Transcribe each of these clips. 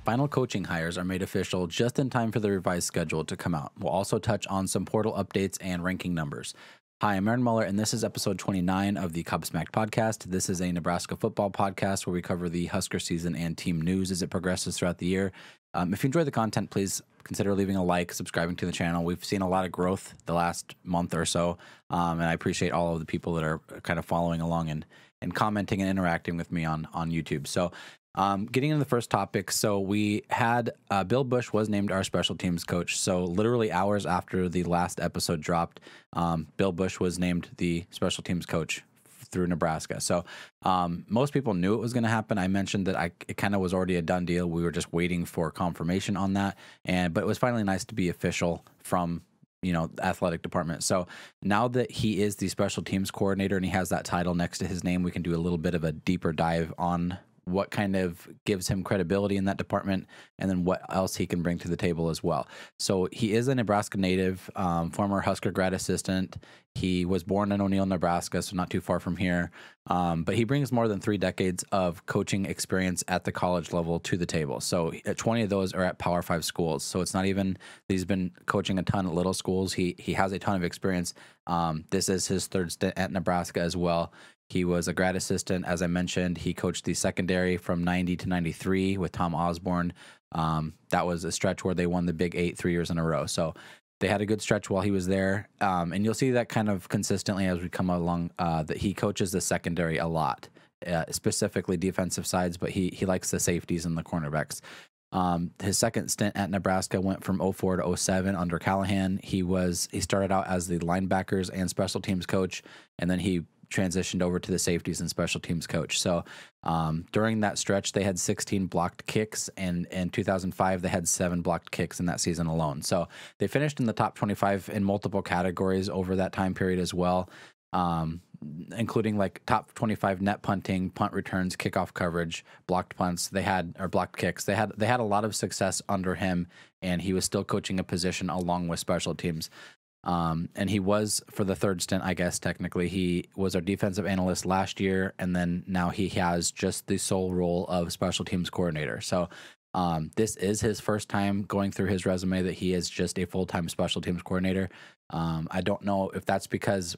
Final coaching hires are made official just in time for the revised schedule to come out. We'll also touch on some portal updates and ranking numbers. Hi, I'm Aaron Muller, and this is episode 29 of the Cobsmacked Podcast. This is a Nebraska Football podcast where we cover the Husker season and team news as it progresses throughout the year. If you enjoy the content, please consider leaving a like, subscribing to the channel. We've seen a lot of growth the last month or so, and I appreciate all of the people that are kind of following along and commenting and interacting with me on YouTube. So getting into the first topic, so we had Bill Busch was named our special teams coach. So literally hours after the last episode dropped, Bill Busch was named the special teams coach through Nebraska. So most people knew it was going to happen. I mentioned that it kind of was already a done deal. We were just waiting for confirmation on that, but it was finally nice to be official from the athletic department. So now that he is the special teams coordinator and he has that title next to his name, we can do a little bit of a deeper dive on what kind of gives him credibility in that department, and then what else he can bring to the table as well. So he is a Nebraska native, former Husker grad assistant. He was born in O'Neill, Nebraska, so not too far from here. But he brings more than 3 decades of coaching experience at the college level to the table. So 20 of those are at Power 5 schools. So it's not even that he's been coaching a ton at little schools. He has a ton of experience. This is his 3rd stint at Nebraska as well. He was a grad assistant, as I mentioned. He coached the secondary from 90 to 93 with Tom Osborne. That was a stretch where they won the Big 8 3 years in a row. So they had a good stretch while he was there. And you'll see that kind of consistently as we come along, that he coaches the secondary a lot, specifically defensive sides, but he likes the safeties and the cornerbacks. His second stint at Nebraska went from 04 to 07 under Callahan. He started out as the linebackers and special teams coach, and then he transitioned over to the safeties and special teams coach. So during that stretch, they had 16 blocked kicks, and in 2005, they had 7 blocked kicks in that season alone. So they finished in the top 25 in multiple categories over that time period as well, including like top 25 net punting, punt returns, kickoff coverage, blocked punts. Blocked kicks. They had a lot of success under him, and he was still coaching a position along with special teams. And he was, for the 3rd stint, I guess, technically, he was our defensive analyst last year, and then now he has just the sole role of special teams coordinator. So this is his first time going through his resume that he is just a full-time special teams coordinator. I don't know if that's because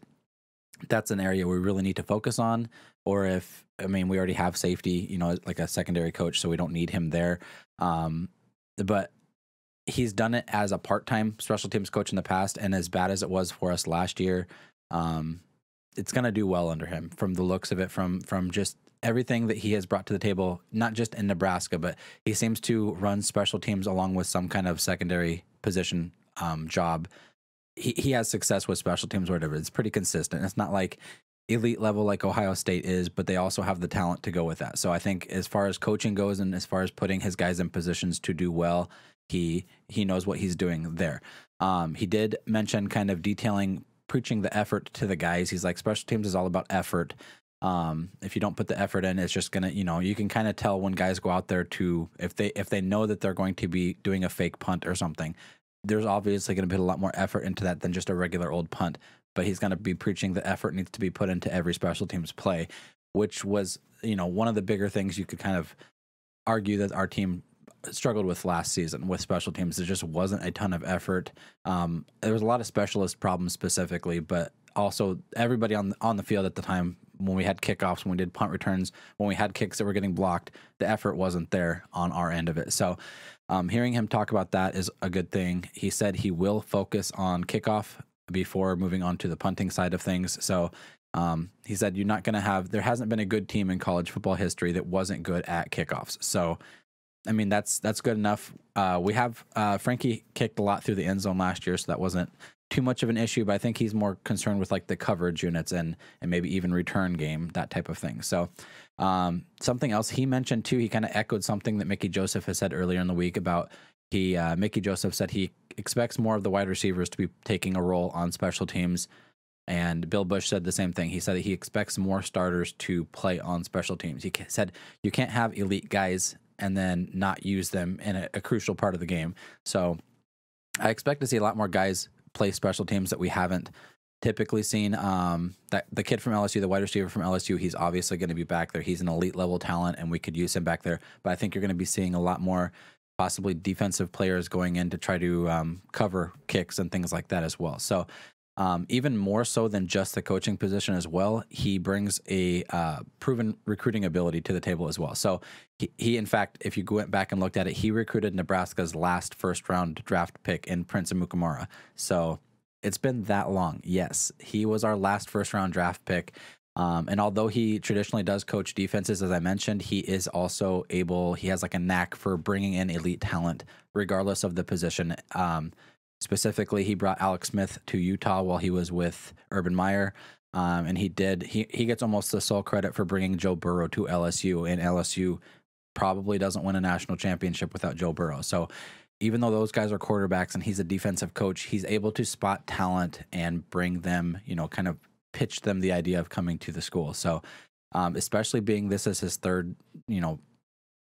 that's an area we really need to focus on, or if, we already have safety, like a secondary coach, so we don't need him there. But he's done it as a part-time special teams coach in the past, and as bad as it was for us last year, it's going to do well under him from the looks of it, from just everything that he has brought to the table, not just in Nebraska, but he seems to run special teams along with some kind of secondary position job. He has success with special teams or whatever. It's pretty consistent. It's not like elite level like Ohio State is, but they also have the talent to go with that. So I think as far as coaching goes, and as far as putting his guys in positions to do well, he knows what he's doing there. He did mention kind of preaching the effort to the guys. He's like, special teams is all about effort. If you don't put the effort in, it's just gonna, you can kind of tell when guys go out there if they know that they're going to be doing a fake punt or something, there's obviously going to be a lot more effort into that than just a regular old punt. But he's going to be preaching the effort needs to be put into every special teams play, which was, one of the bigger things you could kind of argue that our team struggled with last season with special teams. There just wasn't a ton of effort. There was a lot of specialist problems specifically, but also everybody on the field at the time, when we had kickoffs, when we did punt returns, when we had kicks that were getting blocked, the effort wasn't there on our end of it. So hearing him talk about that is a good thing. He said he will focus on kickoff before moving on to the punting side of things. So he said there hasn't been a good team in college football history that wasn't good at kickoffs. So that's good enough. We have Frankie kicked a lot through the end zone last year, so that wasn't too much of an issue, but I think he's more concerned with like the coverage units and maybe even return game, that type of thing. So something else he mentioned too, he kind of echoed something that Mickey Joseph has said earlier in the week about Mickey Joseph said he expects more of the wide receivers to be taking a role on special teams. And Bill Busch said the same thing. He said that he expects more starters to play on special teams. He said you can't have elite guys and then not use them in a crucial part of the game. So I expect to see a lot more guys play special teams that we haven't typically seen. That the kid from LSU, the wide receiver from LSU, he's obviously going to be back there. He's an elite level talent, and we could use him back there. But I think you're going to be seeing a lot more possibly defensive players going in to try to cover kicks and things like that as well. So even more so than just the coaching position as well, he brings a proven recruiting ability to the table as well. So he in fact, if you went back and looked at it, he recruited Nebraska's last first-round draft pick in Prince Amukamara. So it's been that long. Yes, he was our last first-round draft pick. And although he traditionally does coach defenses, as I mentioned, he is also he has like a knack for bringing in elite talent, regardless of the position. Specifically, he brought Alex Smith to Utah while he was with Urban Meyer. And he gets almost the sole credit for bringing Joe Burrow to LSU, and LSU probably doesn't win a national championship without Joe Burrow. So even though those guys are quarterbacks and he's a defensive coach, he's able to spot talent and bring them, kind of pitch them the idea of coming to the school. So especially being this is his third,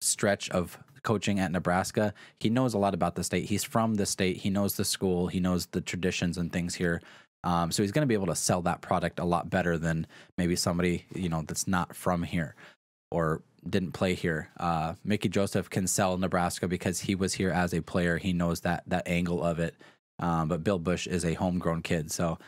stretch of coaching at Nebraska, he knows a lot about the state. He's from the state. He knows the school. He knows the traditions and things here. So he's going to be able to sell that product a lot better than maybe somebody, that's not from here or didn't play here. Mickey Joseph can sell Nebraska because he was here as a player. He knows that angle of it. But Bill Bush is a homegrown kid. So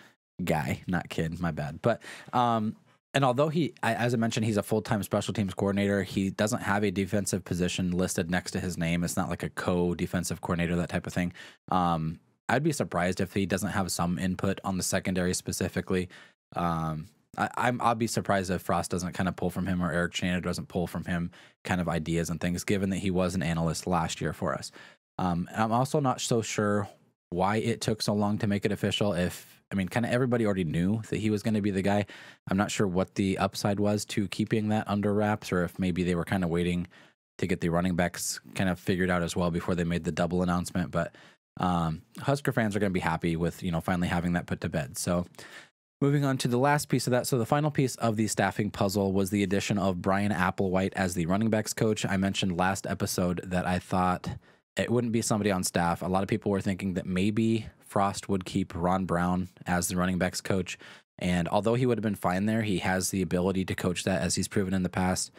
guy, not kid, my bad. But, and although as I mentioned, he's a full-time special teams coordinator, he doesn't have a defensive position listed next to his name. It's not like a co-defensive coordinator, that type of thing. I'd be surprised if he doesn't have some input on the secondary specifically. I'll be surprised if Frost doesn't kind of pull from him or Eric Chandler doesn't pull from him kind of ideas and things, given that he was an analyst last year for us. I'm also not so sure why it took so long to make it official. Kind of everybody already knew that he was going to be the guy. I'm not sure what the upside was to keeping that under wraps, or if maybe they were kind of waiting to get the running backs kind of figured out as well before they made the double announcement. But Husker fans are going to be happy with, finally having that put to bed. So moving on to the last piece of that. So the final piece of the staffing puzzle was the addition of Brian Applewhite as the running backs coach. I mentioned last episode that I thought it wouldn't be somebody on staff. A lot of people were thinking that maybe Frost would keep Ron Brown as the running backs coach. And although he would have been fine there, he has the ability to coach that, as he's proven in the past.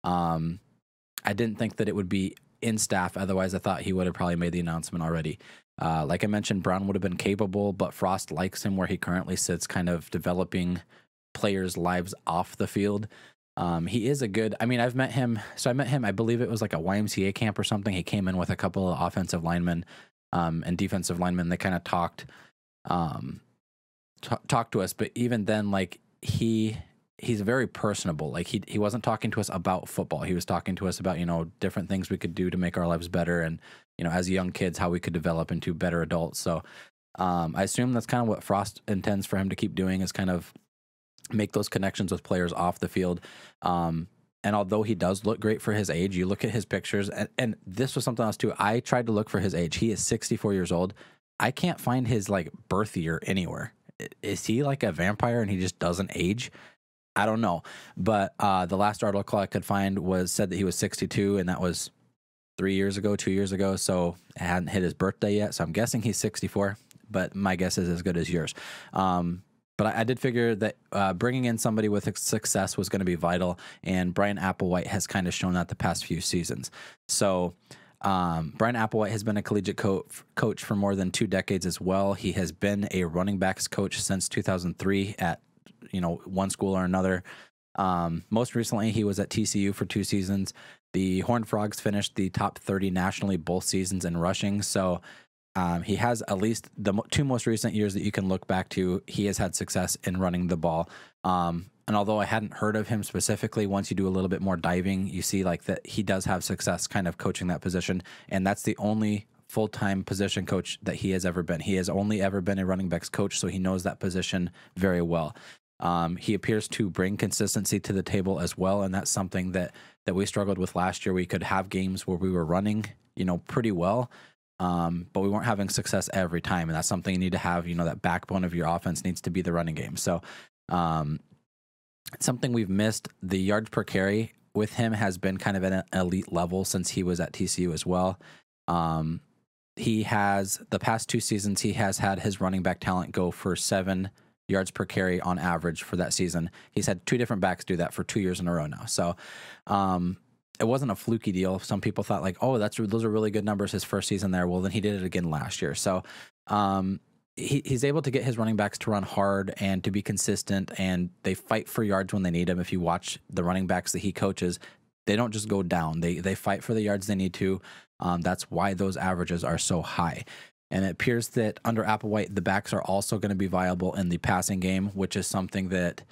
I didn't think that it would be in staff. Otherwise, I thought he would have probably made the announcement already. Like I mentioned, Brown would have been capable, but Frost likes him where he currently sits, kind of developing players' lives off the field. He is a good, I've met him. So I met him, I believe it was like a YMCA camp or something. He came in with a couple of offensive linemen and defensive linemen. They kind of talked to us, but even then, like he's very personable. Like he wasn't talking to us about football. He was talking to us about, different things we could do to make our lives better. And, as young kids, how we could develop into better adults. So I assume that's kind of what Frost intends for him to keep doing, is kind of make those connections with players off the field. And although he does look great for his age, you look at his pictures, and this was something else too. I tried to look for his age. He is 64 years old. I can't find his birth year anywhere. Is he like a vampire and he just doesn't age? I don't know. But the last article I could find said that he was 62, and that was 2 years ago. So it hadn't hit his birthday yet. So I'm guessing he's 64, but my guess is as good as yours. But I did figure that bringing in somebody with success was going to be vital, and Brian Applewhite has kind of shown that the past few seasons. So Brian Applewhite has been a collegiate coach for more than 2 decades as well. He has been a running backs coach since 2003 at one school or another. Most recently, he was at TCU for 2 seasons. The Horned Frogs finished the top 30 nationally both seasons in rushing. So he has, at least the 2 most recent years that you can look back to, he has had success in running the ball. And although I hadn't heard of him specifically, once you do a little bit more diving, you see that he does have success kind of coaching that position. And that's the only full-time position coach that he has ever been. He has only ever been a running backs coach, so he knows that position very well. He appears to bring consistency to the table as well, and that's something that we struggled with last year. We could have games where we were running, pretty well, but we weren't having success every time, and that's something you need to have. That backbone of your offense needs to be the running game. So it's something we've missed. The yards per carry with him has been kind of at an elite level since he was at TCU as well. he has the past 2 seasons, he has had his running back talent go for 7 yards per carry on average for that season. He's had 2 different backs do that for 2 years in a row now. So it wasn't a fluky deal. Some people thought like, oh, those are really good numbers his first season there. Well, then he did it again last year. So he's able to get his running backs to run hard and to be consistent, and they fight for yards when they need them. If you watch the running backs that he coaches, they don't just go down. They fight for the yards they need to. That's why those averages are so high. And it appears that under Applewhite, the backs are also going to be viable in the passing game, which is something that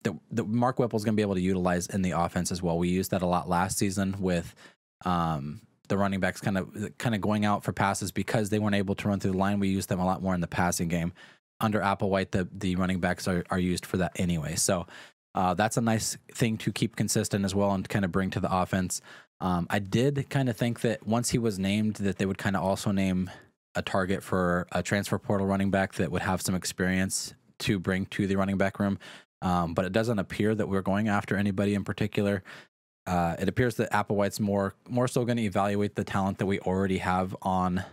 that Mark Whipple's going to be able to utilize in the offense as well. We used that a lot last season with the running backs kind of going out for passes because they weren't able to run through the line. We used them a lot more in the passing game. Under Applewhite, the running backs are used for that anyway. So that's a nice thing to keep consistent as well and kind of bring to the offense. I did kind of think that once he was named, that they would kind of also name a target for a transfer portal running back that would have some experience to bring to the running back room. But it doesn't appear that we're going after anybody in particular. It appears that Applewhite's more so going to evaluate the talent that we already have on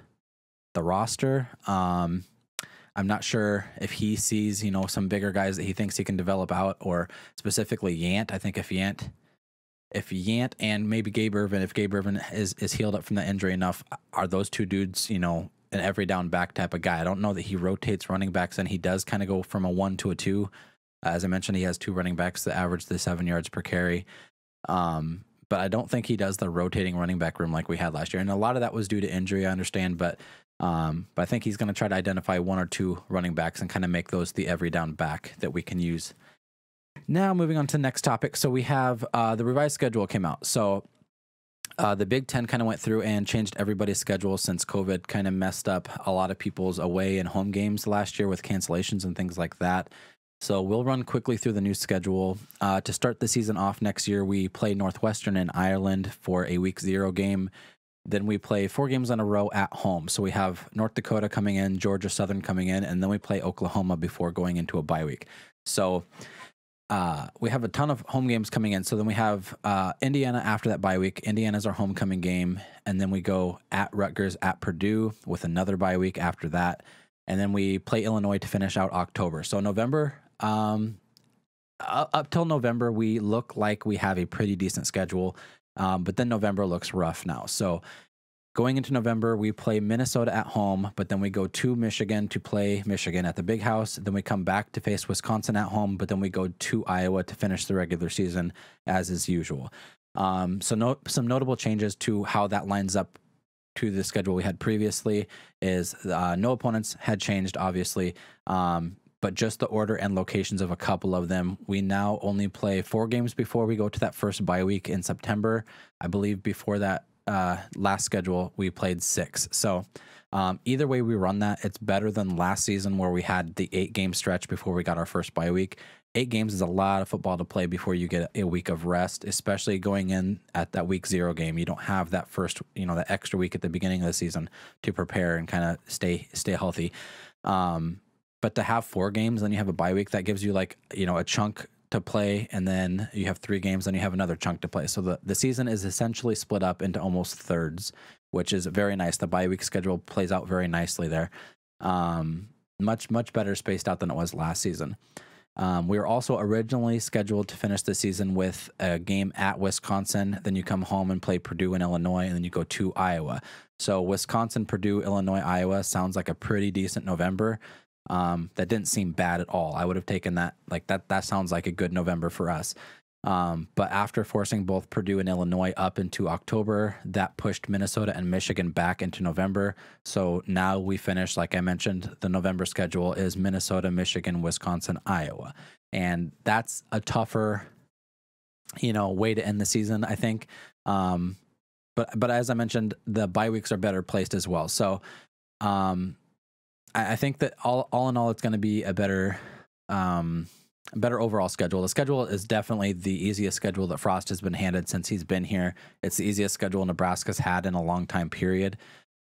the roster. I'm not sure if he sees, some bigger guys that he thinks he can develop out, or specifically Yant. I think if Yant and maybe Gabe Irvin, if Gabe Irvin is healed up from the injury enough, are those 2 dudes, an every down back type of guy. I don't know that he rotates running backs, and he does kind of go from a 1 to a 2. As I mentioned, he has 2 running backs that average the 7 yards per carry. But I don't think he does the rotating running back room like we had last year. And a lot of that was due to injury, I understand, but I think he's going to try to identify 1 or 2 running backs and kind of make those the every down back that we can use. Now, moving on to the next topic. So we have the revised schedule came out. So the Big Ten kind of went through and changed everybody's schedule since COVID kind of messed up a lot of people's away and home games last year with cancellations and things like that. So we'll run quickly through the new schedule. To start the season off next year, we play Northwestern in Ireland for a week 0 game. Then we play 4 games in a row at home. So we have North Dakota coming in, Georgia Southern coming in, and then we play Oklahoma before going into a bye week. So we have a ton of home games coming in. So then we have Indiana after that bye week. Indiana's our homecoming game. And then we go at Rutgers, at Purdue with another bye week after that. And then we play Illinois to finish out October. So November, up till November, we look like we have a pretty decent schedule. But then November looks rough now. So going into November, we play Minnesota at home, but then we go to Michigan to play Michigan at the Big House. Then we come back to face Wisconsin at home, but then we go to Iowa to finish the regular season as is usual. Some notable changes to how that lines up to the schedule we had previously is no opponents had changed, obviously, but just the order and locations of a couple of them. We now only play 4 games before we go to that first bye week in September. I believe before that last schedule, we played 6. So either way we run that, it's better than last season where we had the 8-game stretch before we got our first bye week. 8 games is a lot of football to play before you get a week of rest, especially going in at that week 0 game. You don't have that first, that extra week at the beginning of the season to prepare and kind of stay healthy. But to have 4 games, then you have a bye week, that gives you a chunk to play, and then you have 3 games, then you have another chunk to play. So the season is essentially split up into almost thirds, which is very nice. The bye week schedule plays out very nicely there. Much better spaced out than it was last season. We were also originally scheduled to finish the season with a game at Wisconsin. Then you come home and play Purdue and Illinois, and then you go to Iowa. So Wisconsin, Purdue, Illinois, Iowa sounds like a pretty decent November. That didn't seem bad at all. I would have taken that. That sounds like a good November for us. But after forcing both Purdue and Illinois up into October, that pushed Minnesota and Michigan back into November. So now we finish, like I mentioned, the November schedule is Minnesota, Michigan, Wisconsin, Iowa. And that's a tougher, way to end the season, I think. But as I mentioned, the bye weeks are better placed as well. So I think that all in all, it's going to be a better overall schedule. The schedule is definitely the easiest schedule that Frost has been handed since he's been here. It's the easiest schedule Nebraska's had in a long time period.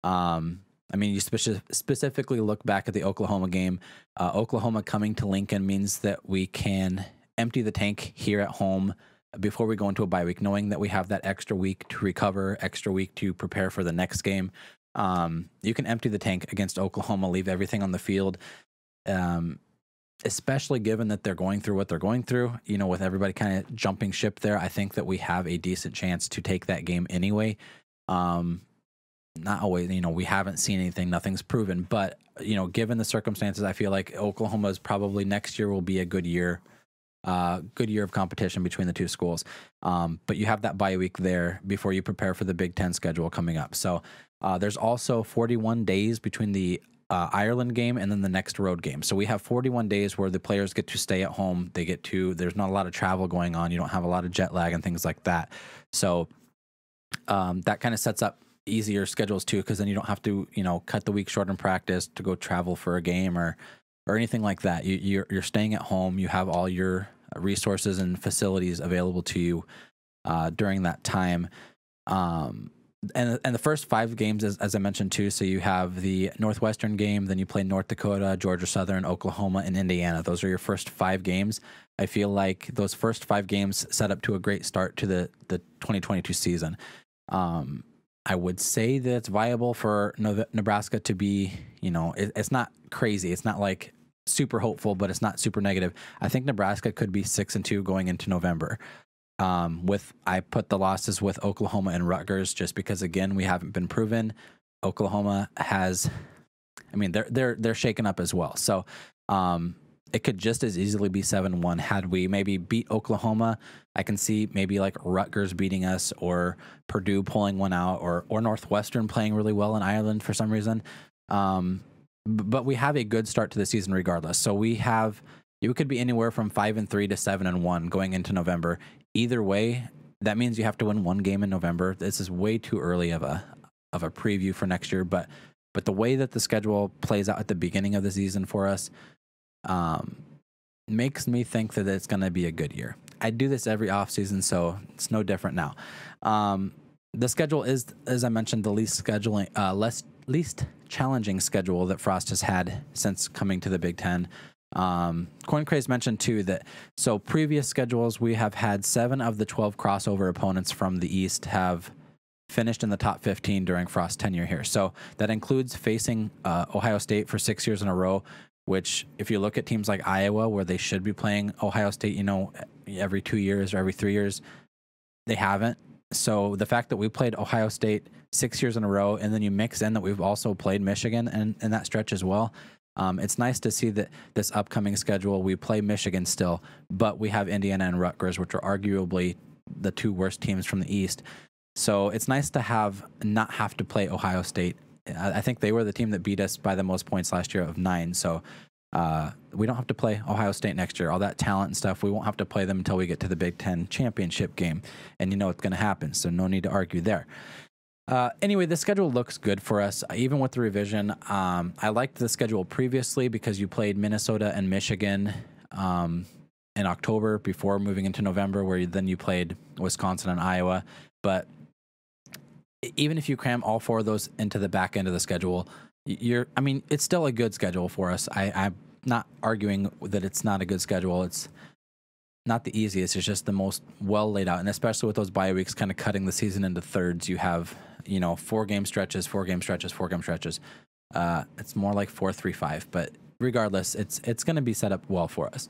You specifically look back at the Oklahoma game. Oklahoma coming to Lincoln means that we can empty the tank here at home, before we go into a bye week, knowing that we have that extra week to recover, extra week to prepare for the next game. You can empty the tank against Oklahoma, leave everything on the field, especially given that they're going through what they're going through, with everybody kind of jumping ship there. I think that we have a decent chance to take that game anyway. Not always, we haven't seen anything, nothing's proven, but, given the circumstances, I feel like Oklahoma's probably next year will be a good year of competition between the two schools. But you have that bye week there before you prepare for the Big Ten schedule coming up. So there's also 41 days between the Ireland game and then the next road game. So we have 41 days where the players get to stay at home. There's not a lot of travel going on. You don't have a lot of jet lag and things like that. So that kind of sets up easier schedules too, because then you don't have to, cut the week short in practice to go travel for a game or anything like that. You're staying at home. You have all your resources and facilities available to you during that time. And the first 5 games, as I mentioned too, so you have the Northwestern game, then you play North Dakota, Georgia Southern, Oklahoma, and Indiana. Those are your first 5 games. I feel like those first 5 games set up to a great start to the 2022 season. I would say that it's viable for Nebraska to be, it's not crazy. It's not like super hopeful, but it's not super negative. I think Nebraska could be 6-2 going into November. I put the losses with Oklahoma and Rutgers just because, again, we haven't been proven. Oklahoma has, they're shaken up as well. So it could just as easily be 7-1 had we maybe beat Oklahoma. I can see maybe like Rutgers beating us or Purdue pulling one out or Northwestern playing really well in Ireland for some reason. But we have a good start to the season regardless. So you could be anywhere from 5-3 to 7-1 going into November. Either way, that means you have to win one game in November. This is way too early of a preview for next year. But the way that the schedule plays out at the beginning of the season for us, makes me think that it's going to be a good year. I do this every offseason, so it's no different now. The schedule is, as I mentioned, the least challenging schedule that Frost has had since coming to the Big Ten. Corn Craze mentioned too that so previous schedules we have had 7 of the 12 crossover opponents from the East have finished in the top 15 during Frost's tenure here. So that includes facing Ohio State for 6 years in a row, which if you look at teams like Iowa, where they should be playing Ohio State, every 2 years or every 3 years, they haven't. So the fact that we played Ohio State 6 years in a row, and then you mix in that we've also played Michigan in that stretch as well. It's nice to see that this upcoming schedule, we play Michigan still, but we have Indiana and Rutgers, which are arguably the 2 worst teams from the East. So it's nice to not have to play Ohio State. I think they were the team that beat us by the most points last year of 9. So we don't have to play Ohio State next year. All that talent and stuff, we won't have to play them until we get to the Big Ten championship game. And it's going to happen. So no need to argue there. Anyway, the schedule looks good for us, even with the revision. I liked the schedule previously because you played Minnesota and Michigan in October before moving into November, where then you played Wisconsin and Iowa. But even if you cram all 4 of those into the back end of the schedule, it's still a good schedule for us. I'm not arguing that it's not a good schedule. It's not the easiest. It's just the most well laid out. And especially with those bye weeks kind of cutting the season into thirds, you have, 4 game stretches, 4 game stretches, 4 game stretches. It's more like 4-3-5, but regardless, it's going to be set up well for us.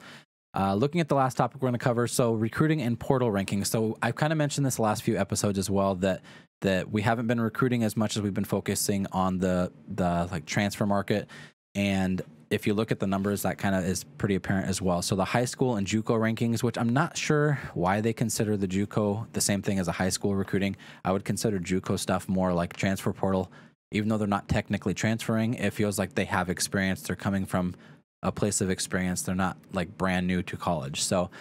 Looking at the last topic we're going to cover, so recruiting and portal rankings. So I've kind of mentioned this the last few episodes as well, that we haven't been recruiting as much as we've been focusing on the transfer market. And if you look at the numbers, that kind of is pretty apparent as well. So the high school and JUCO rankings, which I'm not sure why they consider the JUCO the same thing as a high school recruiting. I would consider JUCO stuff more like transfer portal. Even though they're not technically transferring, it feels like they have experience. They're coming from a place of experience. They're not like brand new to college. So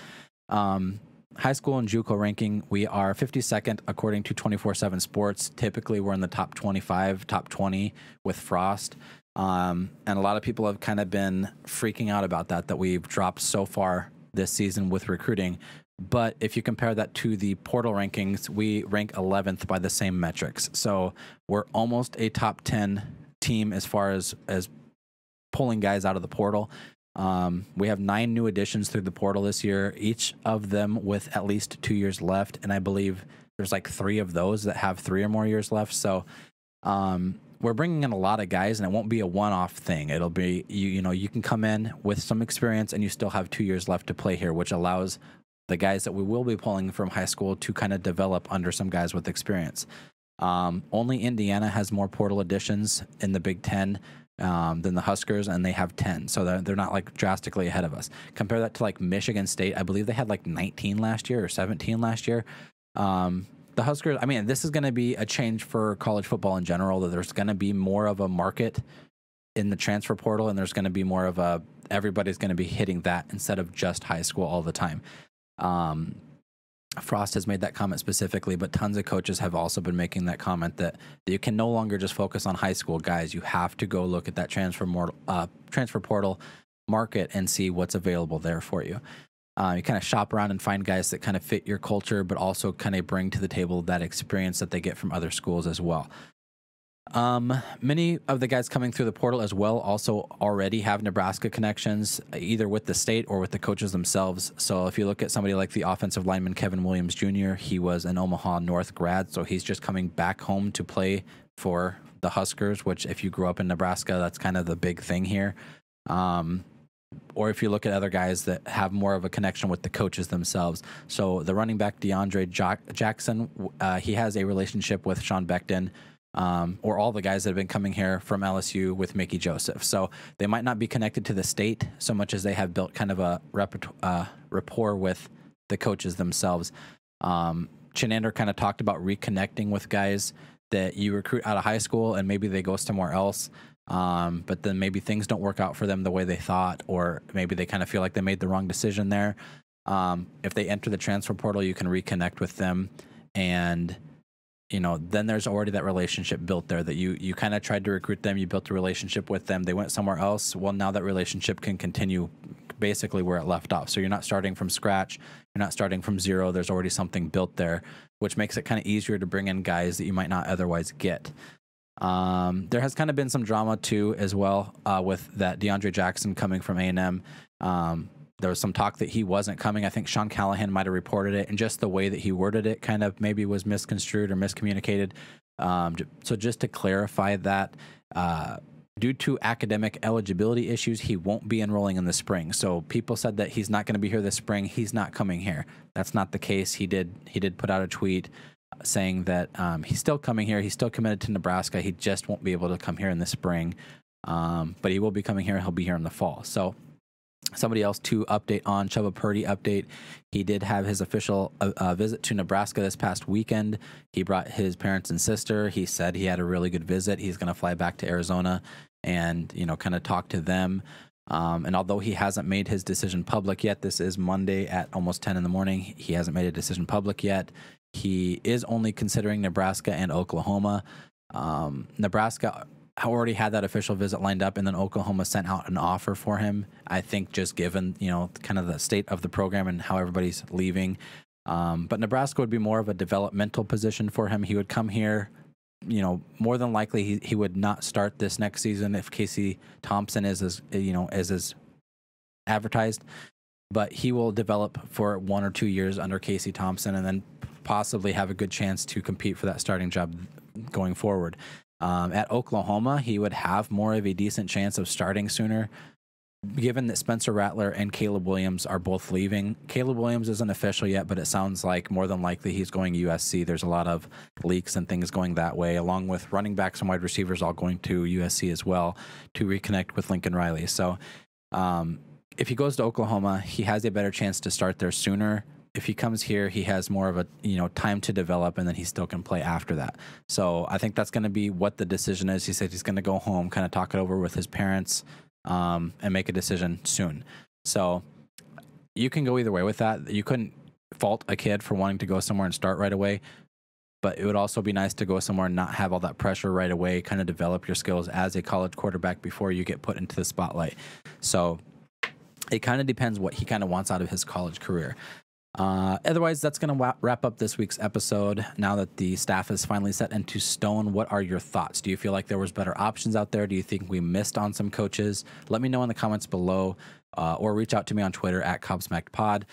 high school and JUCO ranking, we are 52nd according to 24/7 Sports. Typically, we're in the top 25, top 20 with Frost. And a lot of people have kind of been freaking out about that we've dropped so far this season with recruiting. But if you compare that to the portal rankings, we rank 11th by the same metrics. So we're almost a top 10 team as far as pulling guys out of the portal. We have 9 new additions through the portal this year, each of them with at least 2 years left. And I believe there's like 3 of those that have 3 or more years left. So we're bringing in a lot of guys, and it won't be a one-off thing. It'll be, you can come in with some experience and you still have 2 years left to play here, which allows the guys that we will be pulling from high school to kind of develop under some guys with experience. Only Indiana has more portal additions in the Big Ten than the Huskers, and they have 10. So they're not like drastically ahead of us. Compare that to like Michigan State. I believe they had like 19 last year or 17 last year. The Huskers, I mean, this is going to be a change for college football in general, that there's going to be more of a market in the transfer portal, and there's going to be more of a, everybody's going to be hitting that instead of just high school all the time. Frost has made that comment specifically, but tons of coaches have also been making that comment that you can no longer just focus on high school guys. You have to go look at that transfer portal market and see what's available there for you. You kind of shop around and find guys that kind of fit your culture, but also kind of bring to the table that experience that they get from other schools as well. Many of the guys coming through the portal as well also already have Nebraska connections, either with the state or with the coaches themselves. So if you look at somebody like the offensive lineman Kevin Williams Jr., he was an Omaha North grad, so he's just coming back home to play for the Huskers, which if you grew up in Nebraska, that's kind of the big thing here. Or if you look at other guys that have more of a connection with the coaches themselves. So the running back DeAndre Jackson, he has a relationship with Sean Becton, or all the guys that have been coming here from LSU with Mickey Joseph. So they might not be connected to the state so much as they have built kind of a rapport with the coaches themselves. Chinander kind of talked about reconnecting with guys that you recruit out of high school and maybe they go somewhere else. But then maybe things don't work out for them the way they thought, or maybe they kind of feel like they made the wrong decision there. If they enter the transfer portal, you can reconnect with them, and then there's already that relationship built there that you kind of tried to recruit them, you built a relationship with them, they went somewhere else. Well, now that relationship can continue basically where it left off. So you're not starting from scratch, you're not starting from zero. There's already something built there, which makes it kind of easier to bring in guys that you might not otherwise get. There has kind of been some drama too as well with that DeAndre Jackson coming from A&M. There was some talk that he wasn't coming. I think Sean Callahan might have reported it, and just the way that he worded it kind of maybe was misconstrued or miscommunicated. So just to clarify that, due to academic eligibility issues, he won't be enrolling in the spring. So people said that he's not going to be here this spring. He's not coming here. That's not the case. He did put out a tweet saying that he's still coming here. He's still committed to Nebraska. He just won't be able to come here in the spring. But he will be coming here. He'll be here in the fall. So somebody else to update on, Chubba Purdy update. He did have his official visit to Nebraska this past weekend. He brought his parents and sister. He said he had a really good visit. He's going to fly back to Arizona and, kind of talk to them. And although he hasn't made his decision public yet, this is Monday at almost 10 in the morning. He hasn't made a decision public yet. He is only considering Nebraska and Oklahoma. Nebraska already had that official visit lined up, and then Oklahoma sent out an offer for him. I think just given, kind of the state of the program and how everybody's leaving. But Nebraska would be more of a developmental position for him. He would come here, more than likely he would not start this next season if Casey Thompson is as advertised. But he will develop for 1 or 2 years under Casey Thompson and then possibly have a good chance to compete for that starting job going forward. At Oklahoma, he would have more of a decent chance of starting sooner, given that Spencer Rattler and Caleb Williams are both leaving. Caleb Williams isn't official yet, but it sounds like more than likely he's going USC. There's a lot of leaks and things going that way, along with running backs and wide receivers all going to USC as well to reconnect with Lincoln Riley. So if he goes to Oklahoma, he has a better chance to start there sooner. If he comes here, he has more of a time to develop, and then he still can play after that. So I think that's going to be what the decision is. He said he's going to go home, kind of talk it over with his parents, and make a decision soon. So you can go either way with that. You couldn't fault a kid for wanting to go somewhere and start right away, but it would also be nice to go somewhere and not have all that pressure right away, kind of develop your skills as a college quarterback before you get put into the spotlight. So it kind of depends what he kind of wants out of his college career. Otherwise, that's going to wrap up this week's episode. Now that the staff is finally set into stone, what are your thoughts? Do you feel like there was better options out there? Do you think we missed on some coaches? Let me know in the comments below. or reach out to me on Twitter at Cobsmacked Pod.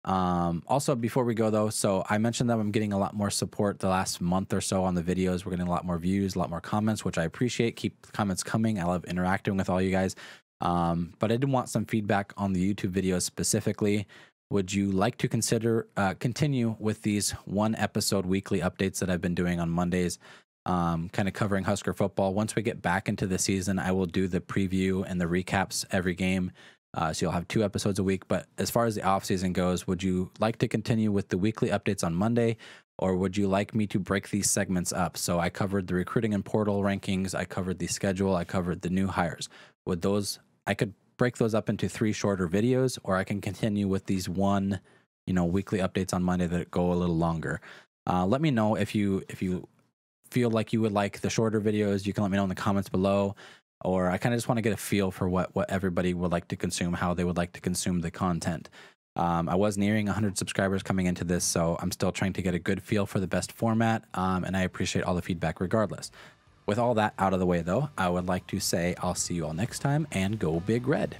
Also, before we go though, so I mentioned that I'm getting a lot more support the last month or so on the videos. We're getting a lot more views, a lot more comments, which I appreciate. Keep the comments coming. I love interacting with all you guys. But I did want some feedback on the YouTube videos specifically. Would you like to consider continue with these 1 episode weekly updates that I've been doing on Mondays, kind of covering Husker football? Once we get back into the season, I will do the preview and the recaps every game. So you'll have 2 episodes a week. But as far as the offseason goes, would you like to continue with the weekly updates on Monday, or would you like me to break these segments up? So I covered the recruiting and portal rankings. I covered the schedule. I covered the new hires. Would those, I could break those up into 3 shorter videos, or I can continue with these 1, weekly updates on Monday that go a little longer. Let me know if you feel like you would like the shorter videos. You can let me know in the comments below. Or I kind of just want to get a feel for what everybody would like to consume, how they would like to consume the content. I was nearing 100 subscribers coming into this, so I'm still trying to get a good feel for the best format, and I appreciate all the feedback regardless. With all that out of the way, though, I would like to say I'll see you all next time, and go Big Red.